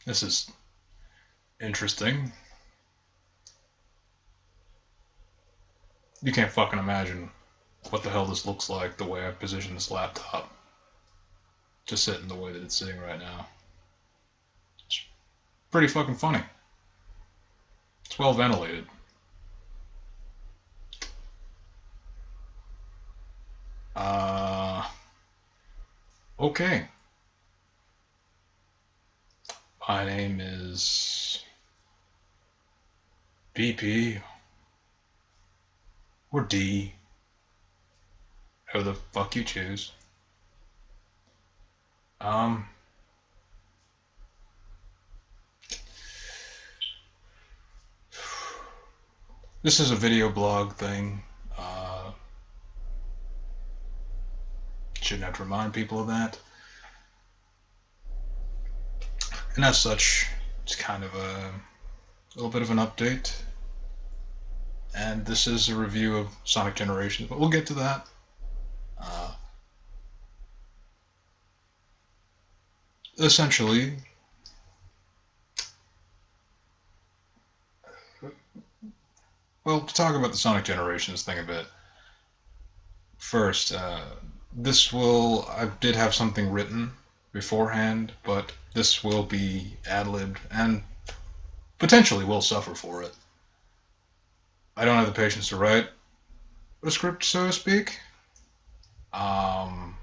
This is interesting. You can't fucking imagine what the hell this looks like the way I position this laptop. Just sitting the way that it's sitting right now. It's pretty fucking funny. It's well ventilated. Uh, okay. My name is BP or D. Who the fuck you choose. Um, this is a video blog thing. Shouldn't have to remind people of that. And as such, it's kind of a little bit of an update. And this is a review of Sonic Generations, but we'll get to that. Uh, Essentially, well, to talk about the Sonic Generations thing a bit, first, I did have something written beforehand, but this will be ad-libbed and potentially will suffer for it. I don't have the patience to write a script, so to speak. Um,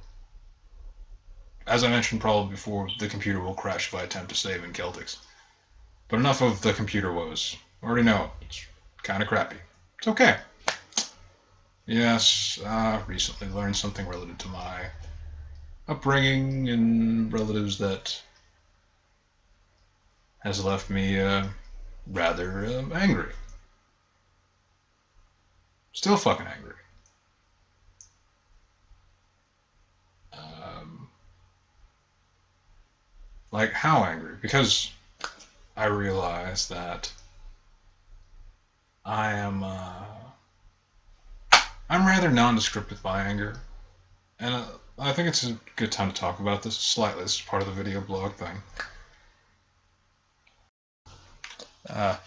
as I mentioned probably before, the computer will crash if I attempt to save in Celtics. But enough of the computer woes. Already know it's kind of crappy. It's okay. Yes, recently learned something related to my upbringing and relatives that has left me rather angry. Still fucking angry. Um, like, how angry? Because I realize that I am, I'm rather nondescript with my anger. And I think it's a good time to talk about this slightly. This is part of the video blog thing. Uh,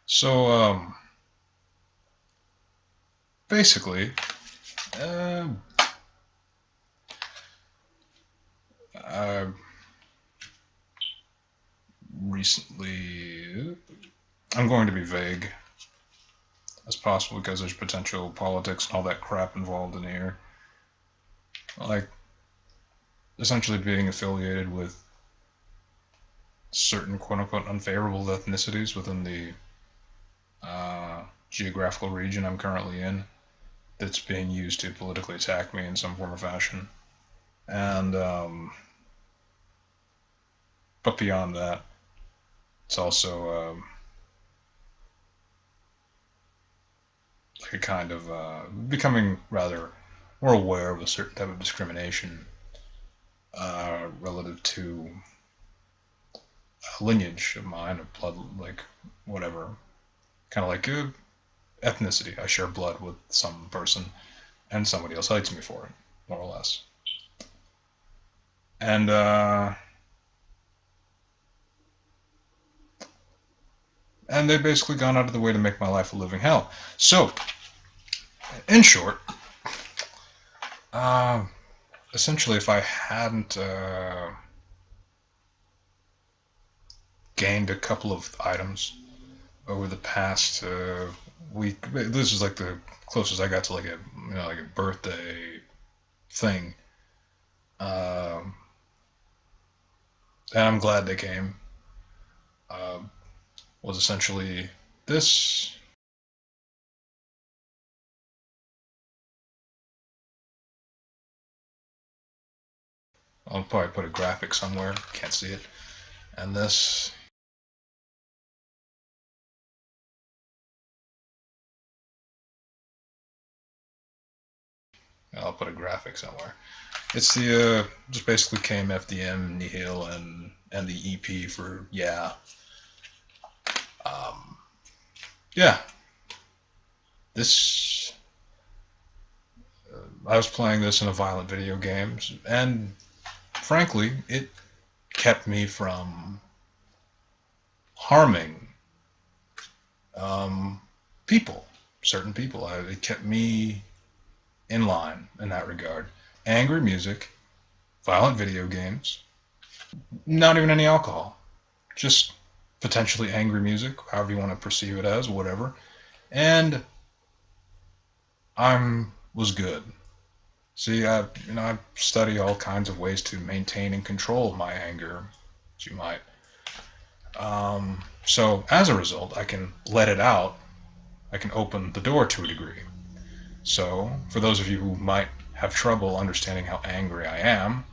so, basically, uh, I recently, I'm going to be vague as possible because there's potential politics and all that crap involved in here. Like, essentially being affiliated with certain quote-unquote unfavorable ethnicities within the geographical region I'm currently in that's being used to politically attack me in some form or fashion. And, but beyond that, it's also like a kind of becoming rather more aware of a certain type of discrimination relative to a lineage of mine, of blood, like whatever, kind of like ethnicity. I share blood with some person, and somebody else hates me for it, more or less. And and they've basically gone out of the way to make my life a living hell. So, in short, uh, essentially, if I hadn't gained a couple of items over the past week, this is like the closest I got to like a like a birthday thing. Um, and I'm glad they came. Uh, was essentially this. I'll probably put a graphic somewhere. Can't see it. And this. I'll put a graphic somewhere. It's the just basically KMFDM, Nihil, and the EP for yeah. Um, yeah. This I was playing this in a violent video game, and frankly, it kept me from harming people, certain people. It kept me in line in that regard. Angry music, violent video games, not even any alcohol, just potentially angry music, however you want to perceive it as, whatever. And was good. See, I study all kinds of ways to maintain and control my anger, as you might. So as a result, I can let it out. I can open the door to a degree. So for those of you who might have trouble understanding how angry I am,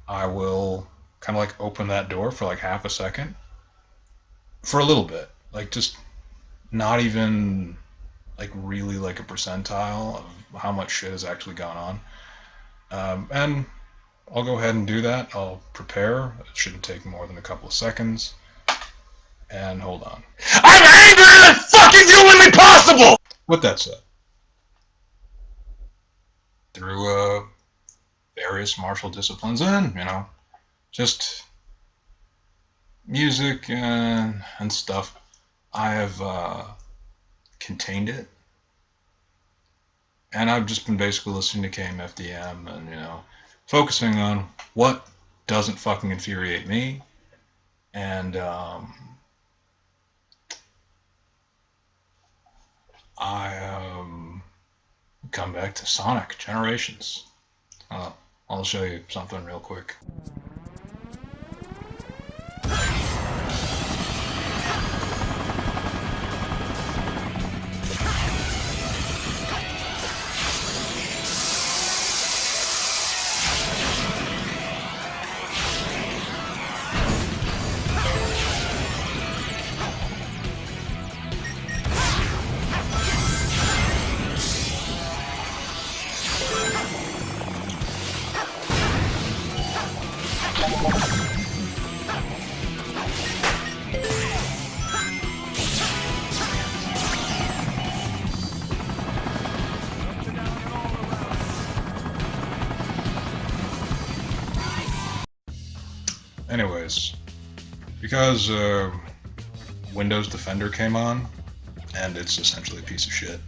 I will kind of like open that door for like half a second, for a little bit, like just not even like really like a percentile of how much shit has actually gone on. And I'll go ahead and do that. I'll prepare. It shouldn't take more than a couple of seconds. And hold on. I'm angrier than fucking humanly possible! With that said, through various martial disciplines and, just music and stuff, I have contained it. And I've just been basically listening to KMFDM and, focusing on what doesn't fucking infuriate me. And I come back to Sonic Generations. I'll show you something real quick. Anyways, because Windows Defender came on, and it's essentially a piece of shit,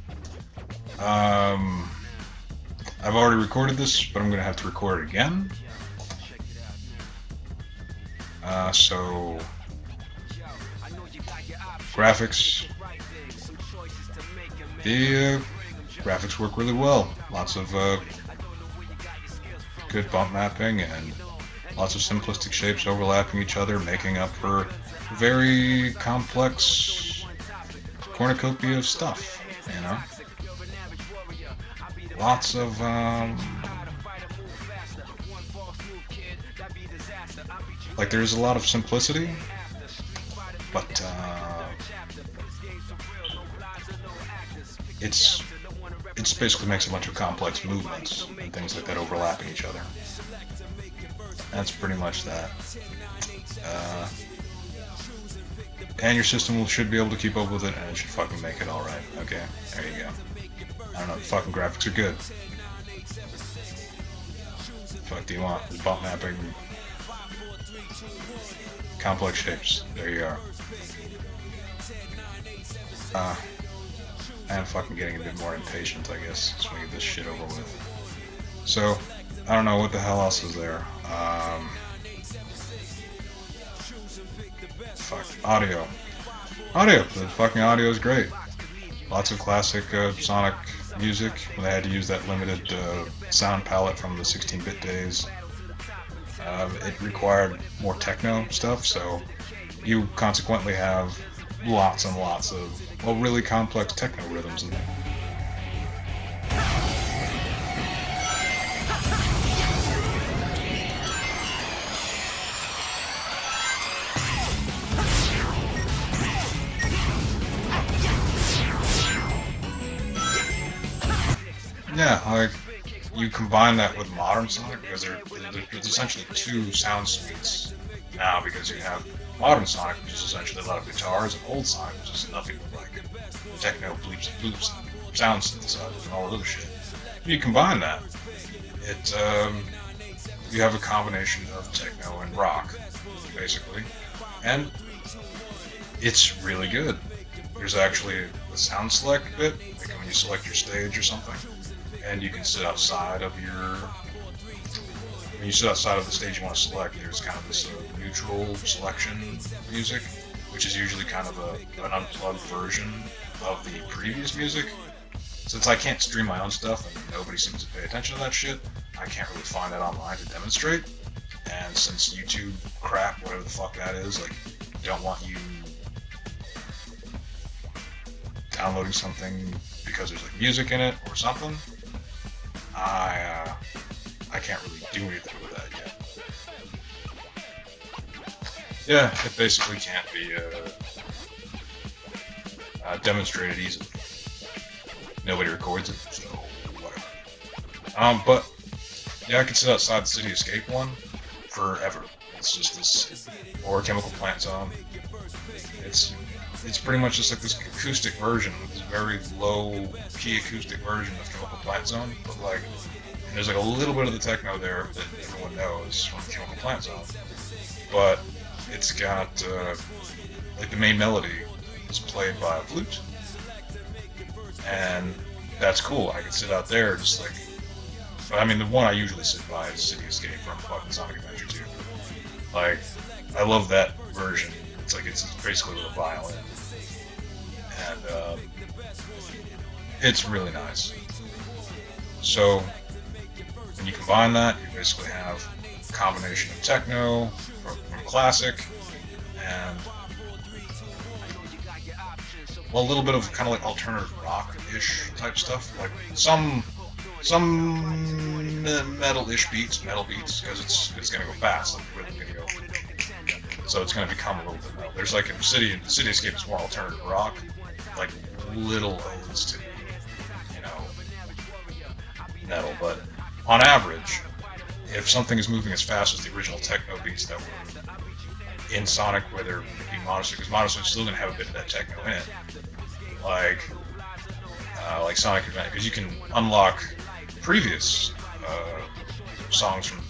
I've already recorded this, but I'm going to have to record it again. So, graphics. The graphics work really well. Lots of good bump mapping and lots of simplistic shapes overlapping each other, making up for very complex cornucopia of stuff, Lots of, like there's a lot of simplicity, but, it's basically makes a bunch of complex movements and things like that overlapping each other. That's pretty much that. And your system should be able to keep up with it, and it should fucking make it alright. Okay, there you go. I don't know, the fucking graphics are good. The fuck do you want? Bump mapping, complex shapes. There you are. I'm fucking getting a bit more impatient, I guess, so we get this shit over with. So, I don't know what the hell else is there. Fuck. Audio. The fucking audio is great. Lots of classic Sonic music, when they had to use that limited sound palette from the 16-bit days. It required more techno stuff, so you consequently have lots and lots of, well, really complex techno rhythms in there. Yeah, like, you combine that with modern Sonic, because there's essentially two sound suites now, because you have modern Sonic, which is essentially a lot of guitars, and old Sonic, which is nothing but like techno bleeps and bloops and sound synthesizers and all that other shit. If you combine that, you have a combination of techno and rock, basically, and It's really good. There's actually a sound select bit, like when you select your stage or something, and you can sit outside of your. When you sit outside of the stage you want to select, there's kind of this neutral selection music, which is usually kind of an unplugged version of the previous music. Since I can't stream my own stuff and nobody seems to pay attention to that shit, I can't really find that online to demonstrate. And since YouTube crap, whatever the fuck that is, like, don't want you downloading something because there's like music in it or something, I can't really do anything with that yet. Yeah, it basically can't be demonstrated easily. Nobody records it, so whatever. But yeah, I could sit outside the City Escape one forever. It's just this, or Chemical Plant Zone. It's pretty much just like this acoustic version, this very low key acoustic version of Chemical Plant Zone, but like, and there's like a little bit of the techno there that everyone knows from Chemical Plant Zone, but it's got like the main melody is played by a flute, and that's cool. I can sit out there just like, but I mean the one I usually sit by is City Escape from fucking Sonic Adventure 2. Like, I love that version. It's like it's basically with a violin, and it's really nice. So when you combine that, you basically have a combination of techno from classic and, well, a little bit of kind of like alternative rock-ish type stuff, like some metal-ish beats, because it's gonna go fast, like the rhythm's gonna go, so it's gonna become a little bit metal. There's like in Cityscape is more alternative rock, like little odes to, you know, metal, but on average, if something is moving as fast as the original techno beats that were in Sonic, whether it be Monster, because Monster is still going to have a bit of that techno in it, like Sonic Adventure, because you can unlock previous songs from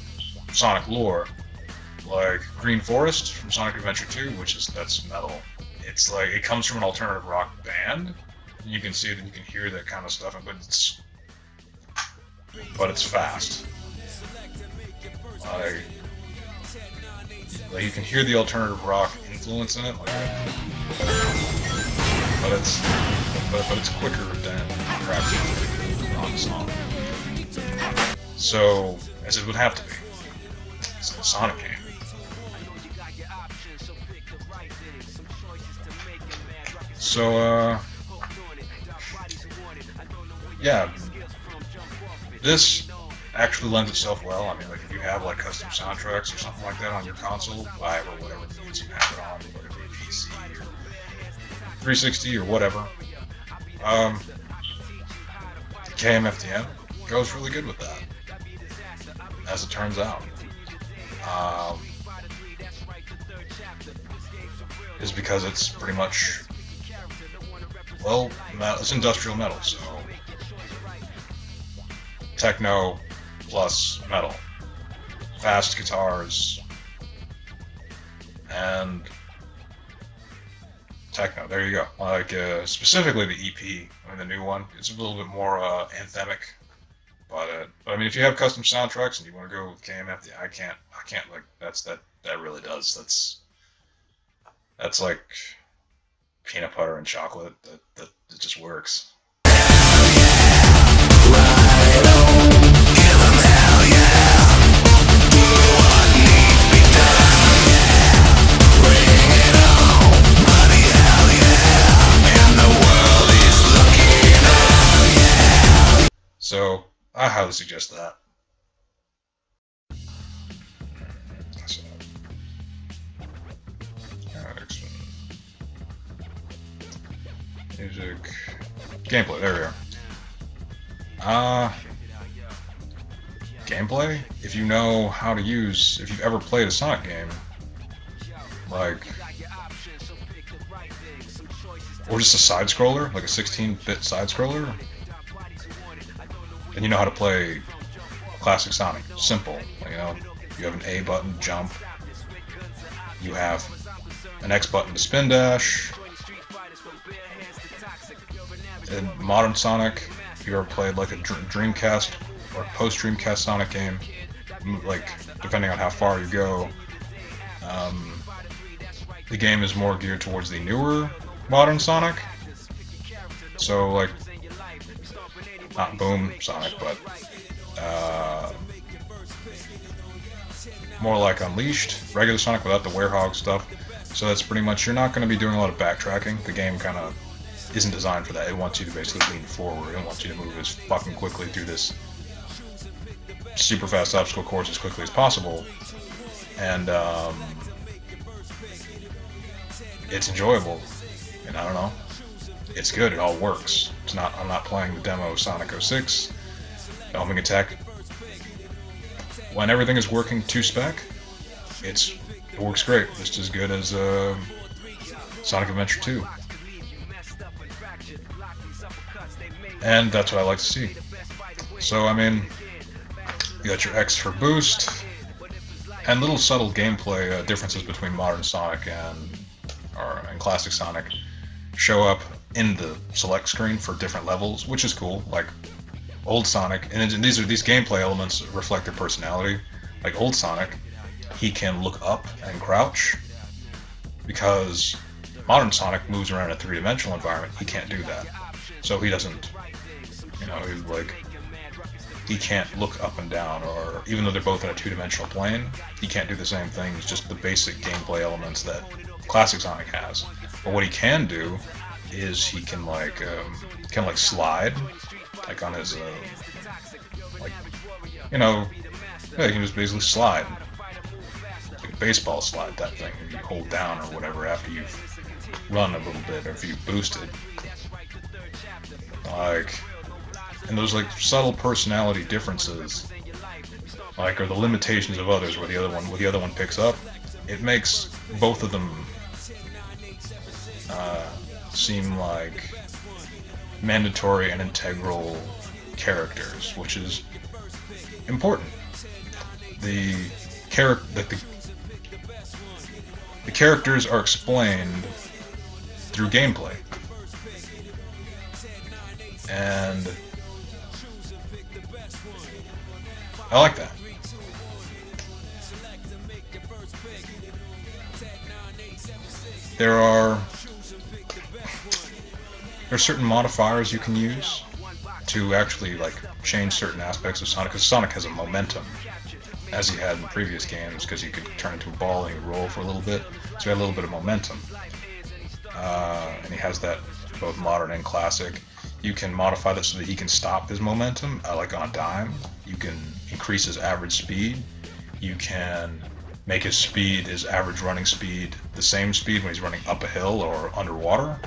Sonic lore, like Green Forest from Sonic Adventure 2, that's metal. It's like, it comes from an alternative rock band, and you can see it and you can hear that kind of stuff, but it's fast. Like you can hear the alternative rock influence in it, but it's quicker than rap on the song. So, as it would have to be, it's a Sonic game. So, yeah, this actually lends itself well. I mean, like if you have like custom soundtracks or something like that on your console, live or whatever means you have it on, whether it be PC or 360 or whatever, KMFDM goes really good with that, as it turns out. Is because it's pretty much, well, it's industrial metal, so techno plus metal, fast guitars, and techno. There you go. Like specifically the EP, I mean the new one, it's a little bit more anthemic. But I mean, if you have custom soundtracks and you want to go with KMF, I can't like that really does. That's like peanut butter and chocolate. That it just works. So I highly suggest that. So, next one. Music, gameplay. There we are. Gameplay. If you know how to use, if you've ever played a Sonic game, like, or just a side scroller, like a 16-bit side scroller. And you know how to play classic Sonic. Simple. You know, you have an A button, jump. You have an X button to spin dash. In modern Sonic, if you ever played like a Dreamcast or post-Dreamcast Sonic game, like depending on how far you go, the game is more geared towards the newer modern Sonic. So like, not Boom Sonic, but more like Unleashed, regular Sonic without the Werehog stuff. So that's pretty much, you're not going to be doing a lot of backtracking. The game kind of isn't designed for that. It wants you to basically lean forward. It wants you to move as fucking quickly through this super fast obstacle course as quickly as possible. And it's enjoyable. And I don't know. It's good. It all works. It's not. I'm not playing the demo of Sonic 06. Homing attack. When everything is working to spec, it works great. Just as good as Sonic Adventure 2. And that's what I like to see. So I mean, you got your X for boost, and little subtle gameplay differences between modern Sonic and classic Sonic show up in the select screen for different levels, which is cool. Like old Sonic, and these gameplay elements reflect their personality. Like old Sonic, he can look up and crouch, because modern Sonic moves around in a three-dimensional environment. He can't do that, so he doesn't. You know, he can't look up and down, or even though they're both in a two-dimensional plane, he can't do the same thing. It's just the basic gameplay elements that classic Sonic has. But what he can do is he can slide, like on his like, you know, yeah, he can just basically slide, like a baseball slide, that thing you hold down or whatever after you've run a little bit or if you've boosted. Like, and those like subtle personality differences, like, are the limitations of others where the other one picks up. It makes both of them seem like mandatory and integral characters, which is important. The characters are explained through gameplay, and I like that. There are certain modifiers you can use to actually like change certain aspects of Sonic, because Sonic has a momentum, as he had in previous games, because you could turn into a ball and you roll for a little bit, so he had a little bit of momentum. And he has that both modern and classic. You can modify that so that he can stop his momentum, like on a dime. You can increase his average speed. You can make his speed, his average running speed, the same speed when he's running up a hill or underwater.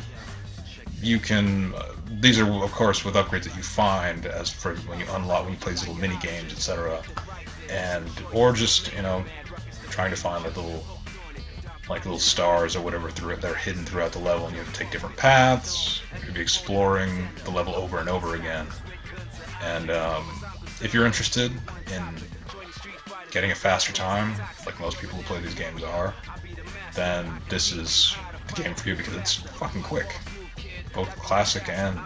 You can, these are of course with upgrades that you find as for when you unlock, when you play these little mini games, etc. And, or just, you know, trying to find like little stars or whatever that are hidden throughout the level, and you have to take different paths. You could be exploring the level over and over again. And if you're interested in getting a faster time, like most people who play these games are, then this is the game for you, because it's fucking quick. Both classic and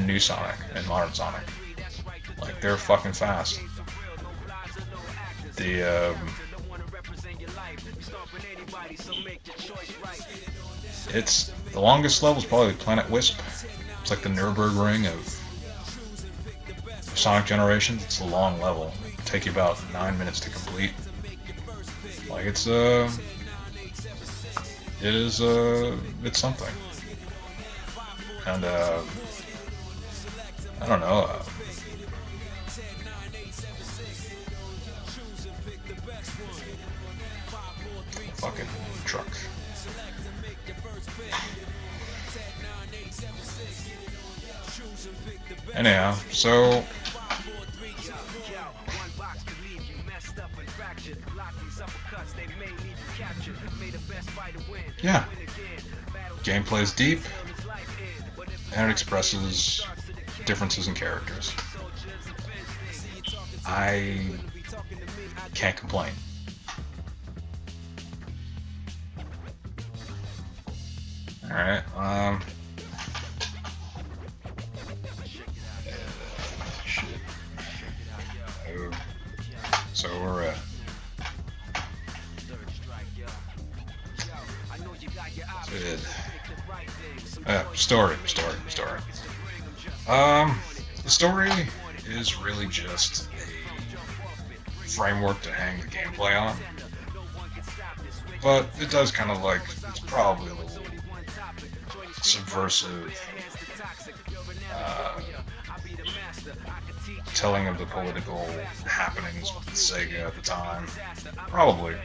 new Sonic and modern Sonic, like, they're fucking fast. It's the longest level is probably Planet Wisp. It's like the Nürburgring of Sonic generations. It's a long level. It'll take you about 9 minutes to complete. Like, it's something. And I don't know. Fucking truck. Anyhow, so yeah, gameplay is deep, and it expresses differences in characters. I can't complain. Alright, shit. Oh. So we're story. The story is really just a framework to hang the gameplay on, but it does kind of like, it's probably a little subversive telling of the political happenings with Sega at the time. Probably.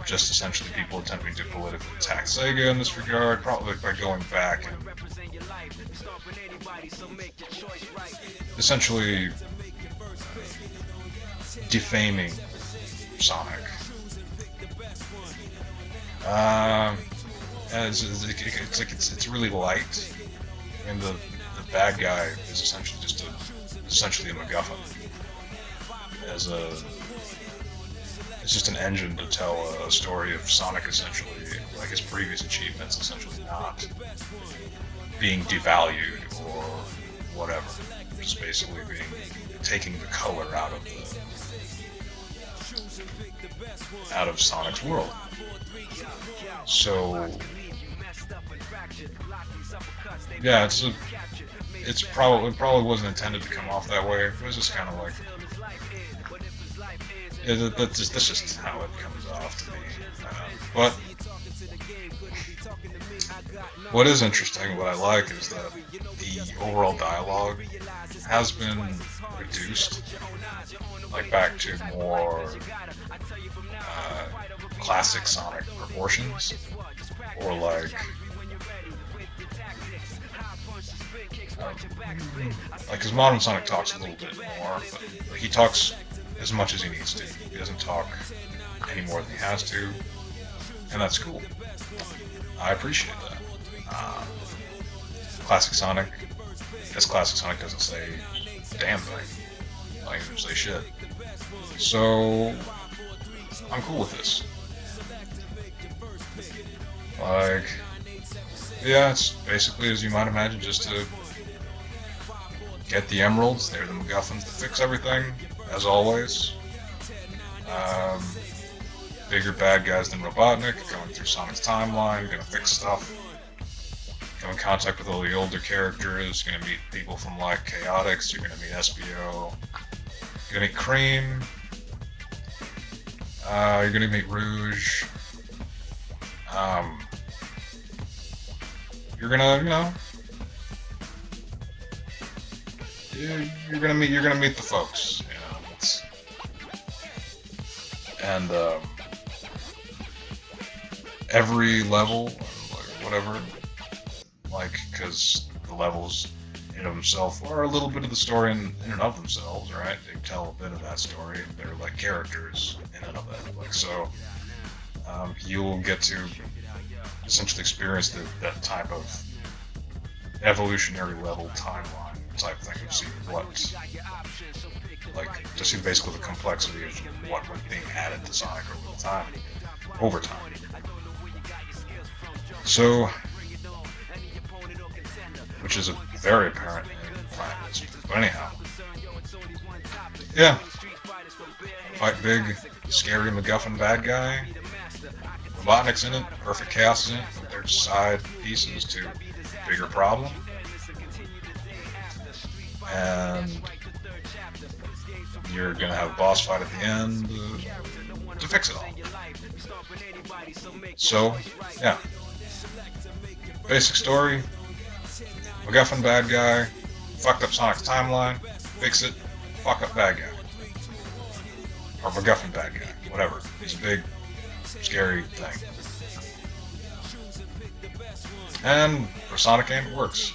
Just essentially people attempting to politically attack Sega in this regard, probably by going back and essentially defaming Sonic. It's really light, and the bad guy is essentially a MacGuffin. It's just an engine to tell a story of Sonic, essentially, like his previous achievements, essentially not being devalued or whatever. Just basically taking the color out of Sonic's world. So yeah, it probably wasn't intended to come off that way. It was just kind of like, that's just how it comes off to me. But what is interesting, what I like, is that the overall dialogue has been reduced, like back to more classic Sonic proportions, or like because modern Sonic talks a little bit more, but he talks as much as he needs to. He doesn't talk any more than he has to, and that's cool. I appreciate that. Classic Sonic, Classic Sonic doesn't say a damn thing. Like, he doesn't say shit. So, I'm cool with this. Like, yeah, it's basically, as you might imagine, just to get the emeralds. They're the MacGuffins to fix everything, as always. Bigger bad guys than Robotnik, going through Sonic's timeline, gonna fix stuff. Come in contact with all the older characters, you're gonna meet people from like Chaotix, you're gonna meet Espio, you're gonna meet Cream, you're gonna meet Rouge, you're gonna, you're gonna meet the folks, and every level, or whatever, like, because the levels in and of themselves are a little bit of the story in and of themselves, right? They tell a bit of that story. They're like characters in and of that. Like, so you'll get to essentially experience that type of evolutionary level timeline type thing to see to see basically the complexity of what was being added to Sonic over time. So, which is very apparent in Planet History. But anyhow, yeah, fight big, scary MacGuffin bad guy. Robotnik's in it, Perfect Chaos is in it, but they're side pieces to a bigger problem. And you're gonna have a boss fight at the end to fix it all. So, yeah. Basic story. MacGuffin bad guy, fucked up Sonic's timeline, fix it, fuck up bad guy. Or MacGuffin bad guy, whatever. He's a big, scary thing. And for a Sonic game, it works.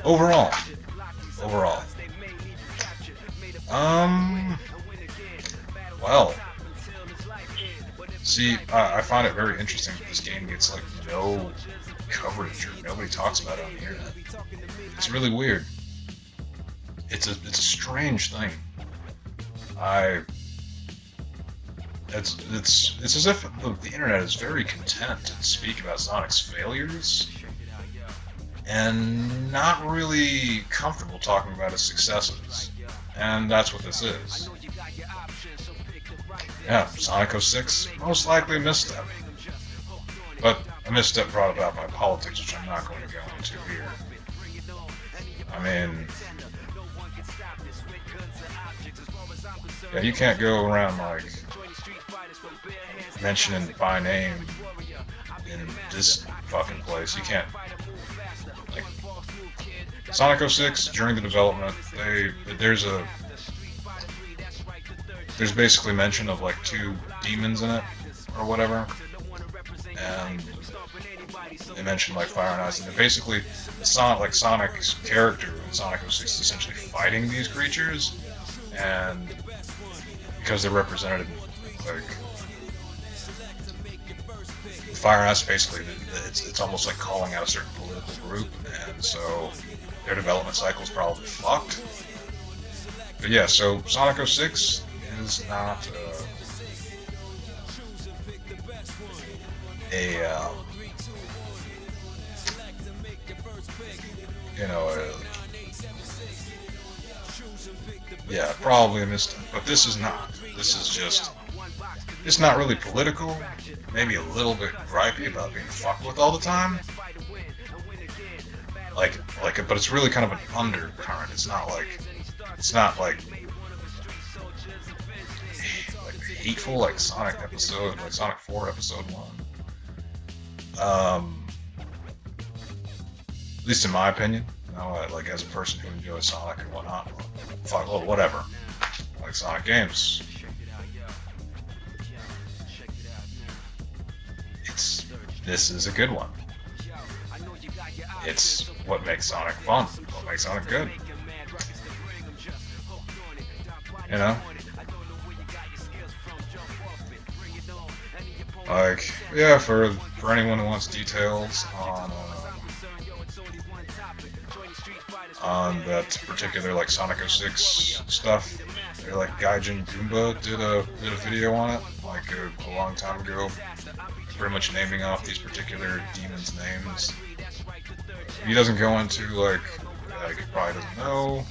Overall, Well, see, I find it very interesting that this game gets like no coverage or nobody talks about it on the internet. It's really weird. It's a strange thing. I it's as if the internet is very content to speak about Sonic's failures and not really comfortable talking about his successes. And that's what this is. Yeah, Sonic 06, most likely a misstep. But a misstep brought about by politics, which I'm not going to go into here. I mean, yeah, you can't go around like mentioning by name in this fucking place. You can't. Like, Sonic 06, during the development, there's basically mention of like two demons in it, or whatever, and they mention like Fire and Ice, and basically Sonic's character in Sonic 06 is essentially fighting these creatures, and because they're represented like Fire and Ice, basically it's almost like calling out a certain political group, and so their development cycle is probably fucked. But yeah, so Sonic 06 is not yeah, probably a mistake. But this is not. This is just, it's not really political. Maybe a little bit gripey about being fucked with all the time. But it's really kind of an undercurrent. It's not like hateful like Sonic 4 episode 1. At least in my opinion. You know, like as a person who enjoys Sonic and whatnot, fuck, well, whatever. I like Sonic games. This is a good one. It's what makes Sonic fun, what makes Sonic good. You know? Like, yeah, for anyone who wants details on that particular like Sonic 06 stuff, like Gaijin Goomba did a video on it like a long time ago, pretty much naming off these particular demons' names. He doesn't go into like he probably doesn't know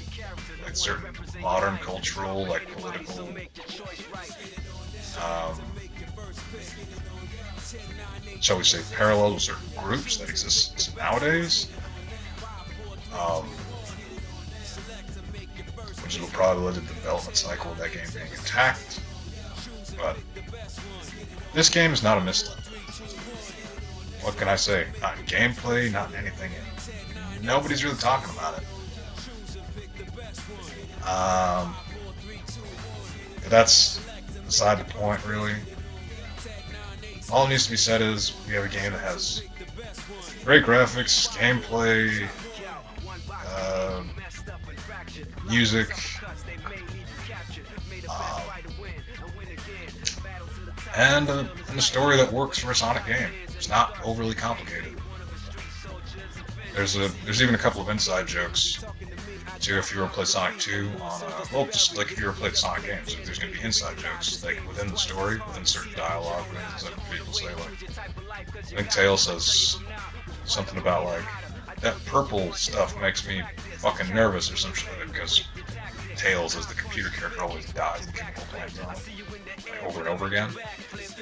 like certain modern cultural like political shall we say parallels with certain groups that exist nowadays, which is what probably led to the development cycle of that game being attacked. But this game is not a misstep. What can I say? Not in gameplay, not in anything. Nobody's really talking about it. But that's beside the point, really. All that needs to be said is we have a game that has great graphics, gameplay, music, and a story that works for a Sonic game. It's not overly complicated. There's even a couple of inside jokes too. If you ever played Sonic 2 on well, just like if you ever played Sonic games, there's going to be inside jokes like within the story, within certain dialogue, things that people say. Like I think Tails says something about like that purple stuff makes me fucking nervous or some shit like that, because Tails, as the computer character, always dies in chemical plants on it, like, over and over again.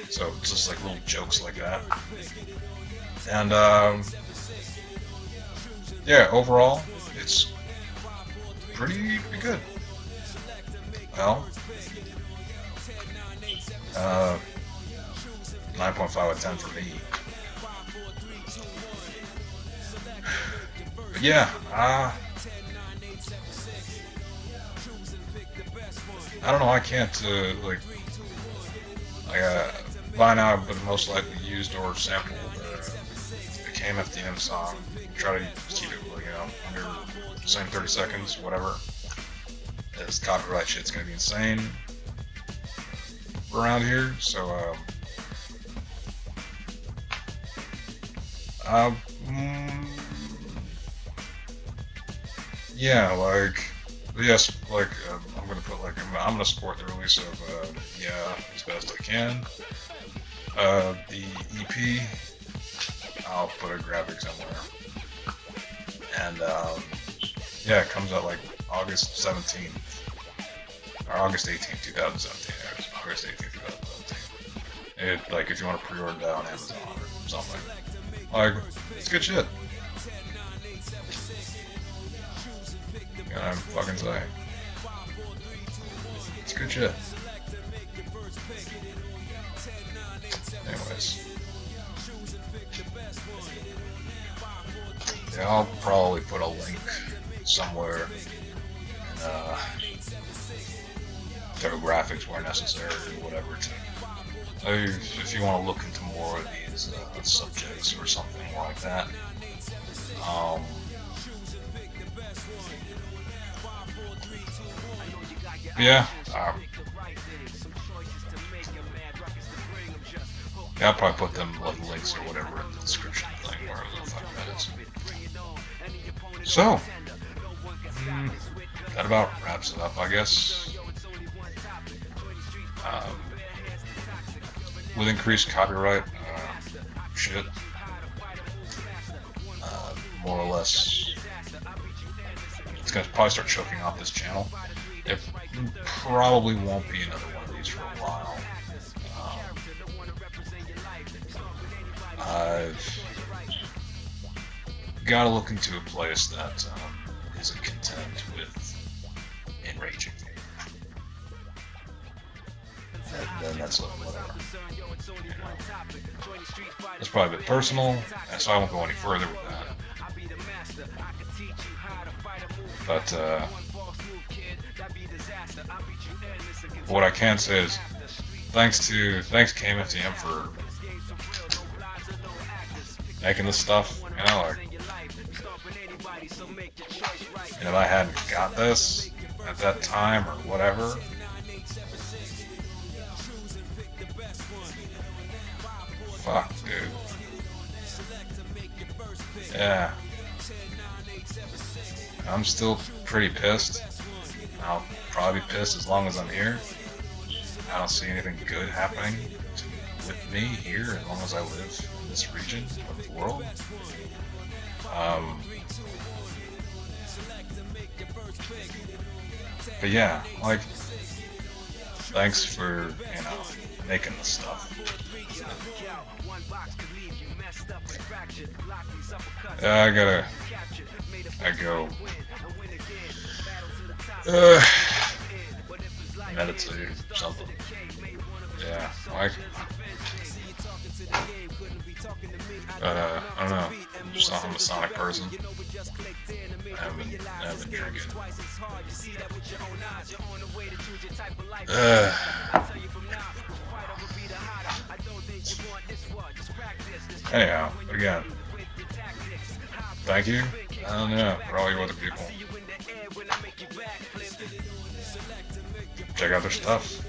So it's just like little jokes like that. And yeah, overall, it's pretty good. Well, 9.5 out of 10 for me. But yeah, I don't know. I can't by now, but most likely used or sampled the KMFDM song. Try to keep it, under the same 30 seconds, whatever. This copyright shit's gonna be insane around here, so mm, yeah, like, yes, like, I'm gonna put, like, I'm gonna support the release of, yeah, as best I can. The EP, I'll put a graphic somewhere. And, yeah, it comes out, like, August 17th, or August 18th, 2017, August 18th, 2017. It, like, if you want to pre-order that on Amazon or something. Like, it's good shit. And I'm fucking saying. It's good shit. Anyways. Yeah, I'll probably put a link somewhere in demographics where necessary or whatever to, if you want to look into more of these subjects or something like that. Yeah, yeah, I'll probably put them links or whatever in the description thing, wherever the fuck that is. So, that about wraps it up, I guess. With increased copyright shit, more or less, it's gonna probably start choking off this channel. There probably won't be another one of these for a while. I've got to look into a place that isn't content with enraging me. Then that's whatever. You know. It's probably a bit personal, and so I won't go any further with that. But what I can say is, thanks KMFDM for making this stuff. You know, like, and if I hadn't got this at that time or whatever, fuck, dude. Yeah. I'm still pretty pissed. I'll probably be pissed as long as I'm here. I don't see anything good happening with me here as long as I live in this region of the world. But yeah, like, thanks for, you know, making this stuff. I go meditate or something. Yeah, like, I don't know, I'm a Sonic person. I haven't drinking. Anyhow, again, thank you. I don't know, for all you other people. Check out their stuff.